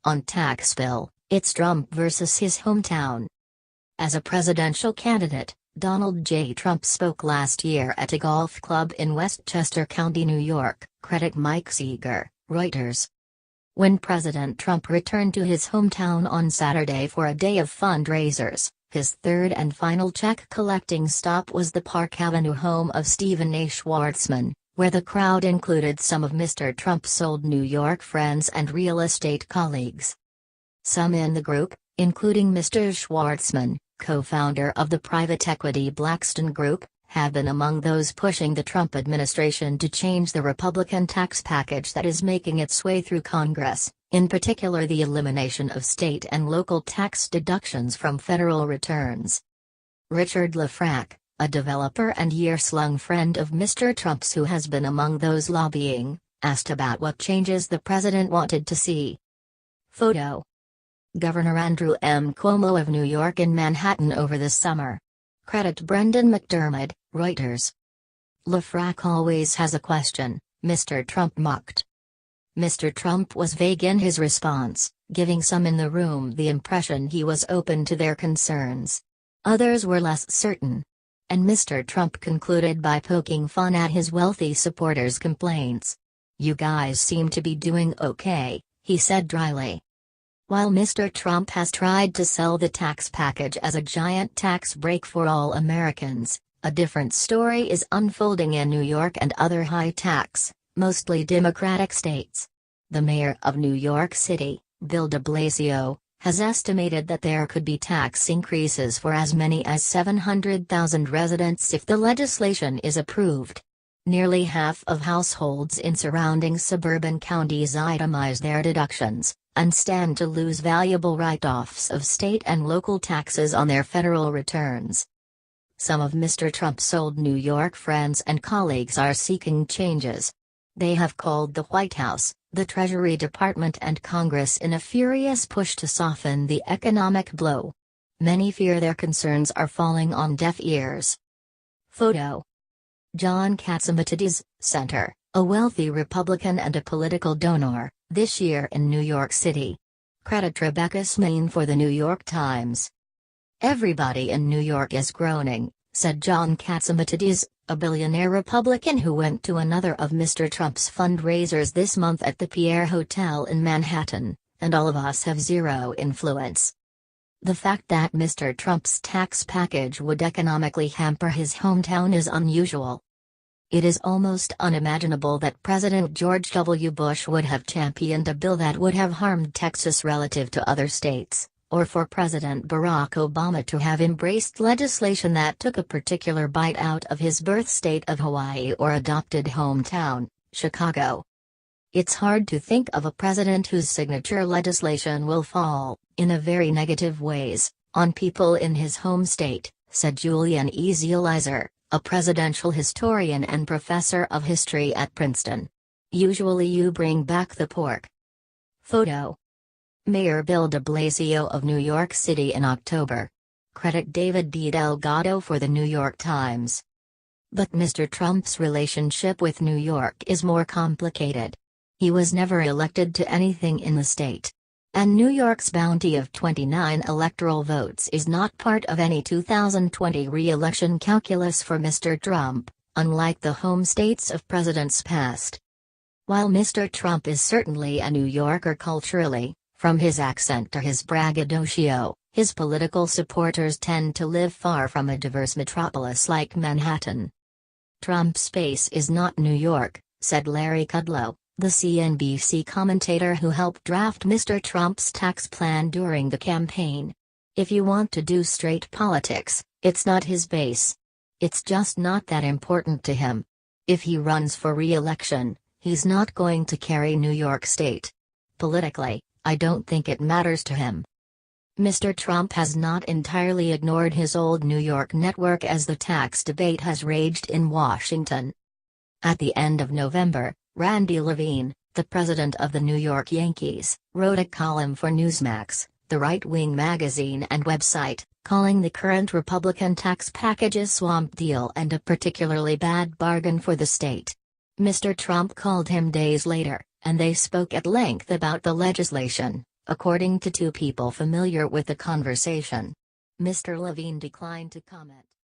On tax bill, it's Trump versus his hometown. As a presidential candidate, Donald J. Trump spoke last year at a golf club in Westchester County, New York, credit Mike Seeger, Reuters. When President Trump returned to his hometown on Saturday for a day of fundraisers, his third and final check-collecting stop was the Park Avenue home of Stephen A. Schwarzman, where the crowd included some of Mr. Trump's old New York friends and real estate colleagues. Some in the group, including Mr. Schwarzman, co-founder of the private equity Blackstone Group, have been among those pushing the Trump administration to change the Republican tax package that is making its way through Congress, in particular the elimination of state and local tax deductions from federal returns. Richard Lefrak, a developer and years-long friend of Mr. Trump's who has been among those lobbying, asked about what changes the president wanted to see. Photo. Governor Andrew M. Cuomo of New York in Manhattan over the summer. Credit Brendan McDermott, Reuters. Lefrak always has a question, Mr. Trump mocked. Mr. Trump was vague in his response, giving some in the room the impression he was open to their concerns. Others were less certain. And Mr. Trump concluded by poking fun at his wealthy supporters' complaints. "You guys seem to be doing okay," he said dryly. While Mr. Trump has tried to sell the tax package as a giant tax break for all Americans, a different story is unfolding in New York and other high-tax, mostly Democratic states. The mayor of New York City, Bill de Blasio, has estimated that there could be tax increases for as many as 700,000 residents if the legislation is approved. Nearly half of households in surrounding suburban counties itemize their deductions, and stand to lose valuable write-offs of state and local taxes on their federal returns. Some of Mr. Trump's old New York friends and colleagues are seeking changes. They have called the White House, the Treasury Department and Congress in a furious push to soften the economic blow. Many fear their concerns are falling on deaf ears. Photo. John Catsimatidis, Center, a wealthy Republican and a political donor, this year in New York City. Credit Rebecca Smain for the New York Times. "Everybody in New York is groaning," said John Catsimatidis, a billionaire Republican who went to another of Mr. Trump's fundraisers this month at the Pierre Hotel in Manhattan, "and all of us have zero influence." The fact that Mr. Trump's tax package would economically hamper his hometown is unusual. It is almost unimaginable that President George W. Bush would have championed a bill that would have harmed Texas relative to other states, or for President Barack Obama to have embraced legislation that took a particular bite out of his birth state of Hawaii or adopted hometown, Chicago. It's hard to think of a president whose signature legislation will fall, in a very negative ways, on people in his home state, said Julian E. Zelizer, a presidential historian and professor of history at Princeton. "Usually you bring back the pork." Photo. Mayor Bill de Blasio of New York City in October. Credit David D. Delgado for the New York Times. But Mr. Trump's relationship with New York is more complicated. He was never elected to anything in the state. And New York's bounty of 29 electoral votes is not part of any 2020 re-election calculus for Mr. Trump, unlike the home states of presidents past. While Mr. Trump is certainly a New Yorker culturally, from his accent to his braggadocio, his political supporters tend to live far from a diverse metropolis like Manhattan. "Trump's base is not New York," said Larry Kudlow, the CNBC commentator who helped draft Mr. Trump's tax plan during the campaign. "If you want to do straight politics, it's not his base. It's just not that important to him. If he runs for re-election, he's not going to carry New York State. Politically, I don't think it matters to him." Mr. Trump has not entirely ignored his old New York network as the tax debate has raged in Washington. At the end of November, Randy Levine, the president of the New York Yankees, wrote a column for Newsmax, the right-wing magazine and website, calling the current Republican tax package a swamp deal and a particularly bad bargain for the state. Mr. Trump called him days later, and they spoke at length about the legislation, according to two people familiar with the conversation. Mr. Levine declined to comment.